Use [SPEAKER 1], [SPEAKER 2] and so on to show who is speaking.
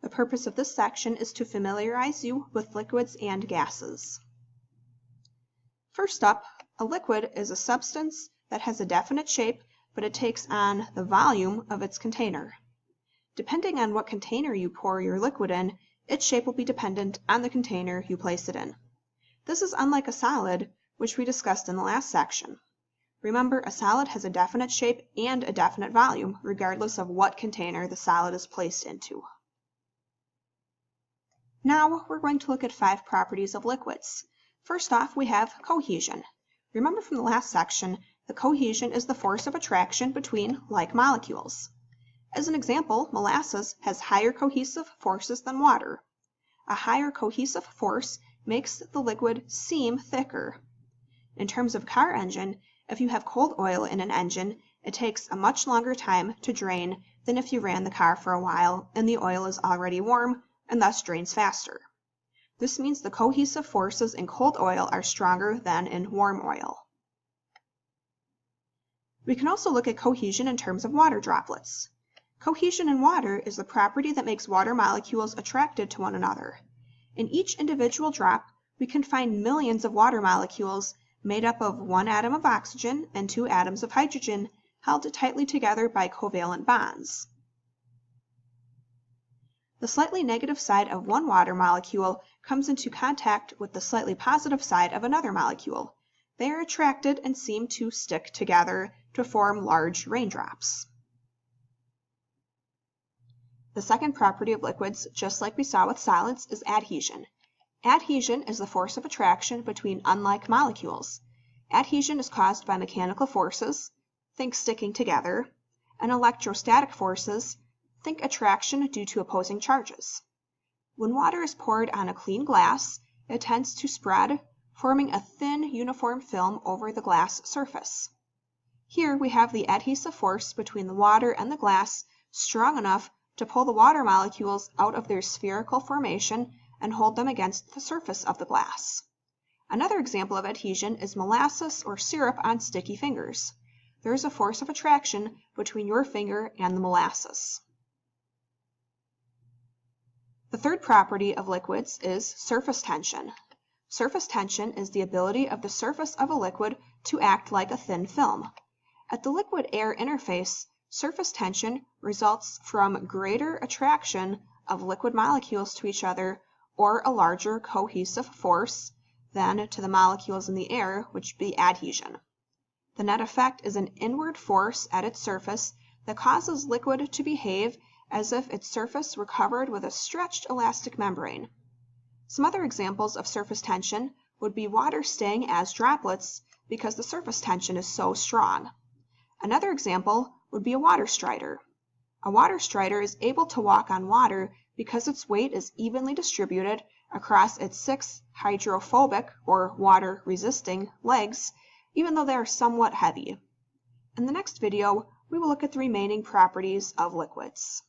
[SPEAKER 1] The purpose of this section is to familiarize you with liquids and gases. First up, a liquid is a substance that has a definite shape, but it takes on the volume of its container. Depending on what container you pour your liquid in, its shape will be dependent on the container you place it in. This is unlike a solid, which we discussed in the last section. Remember, a solid has a definite shape and a definite volume, regardless of what container the solid is placed into. Now we're going to look at 5 properties of liquids. First off, we have cohesion. Remember from the last section, the cohesion is the force of attraction between like molecules. As an example, molasses has higher cohesive forces than water. A higher cohesive force makes the liquid seem thicker. In terms of car engine, if you have cold oil in an engine, it takes a much longer time to drain than if you ran the car for a while and the oil is already warm and thus drains faster. This means the cohesive forces in cold oil are stronger than in warm oil. We can also look at cohesion in terms of water droplets. Cohesion in water is the property that makes water molecules attracted to one another. In each individual drop, we can find millions of water molecules made up of 1 atom of oxygen and 2 atoms of hydrogen held tightly together by covalent bonds. The slightly negative side of one water molecule comes into contact with the slightly positive side of another molecule. They are attracted and seem to stick together to form large raindrops. The second property of liquids, just like we saw with solids, is adhesion. Adhesion is the force of attraction between unlike molecules. Adhesion is caused by mechanical forces, think sticking together, and electrostatic forces, think attraction due to opposing charges. When water is poured on a clean glass, it tends to spread, forming a thin uniform film over the glass surface. Here we have the adhesive force between the water and the glass strong enough to pull the water molecules out of their spherical formation and hold them against the surface of the glass. Another example of adhesion is molasses or syrup on sticky fingers. There is a force of attraction between your finger and the molasses. The third property of liquids is surface tension. Surface tension is the ability of the surface of a liquid to act like a thin film. At the liquid-air interface, surface tension results from greater attraction of liquid molecules to each other or a larger cohesive force than to the molecules in the air, which would be adhesion. The net effect is an inward force at its surface that causes liquid to behave as if its surface were covered with a stretched elastic membrane. Some other examples of surface tension would be water staying as droplets because the surface tension is so strong. Another example would be a water strider. A water strider is able to walk on water because its weight is evenly distributed across its 6 hydrophobic or water-resisting legs, even though they are somewhat heavy. In the next video, we will look at the remaining properties of liquids.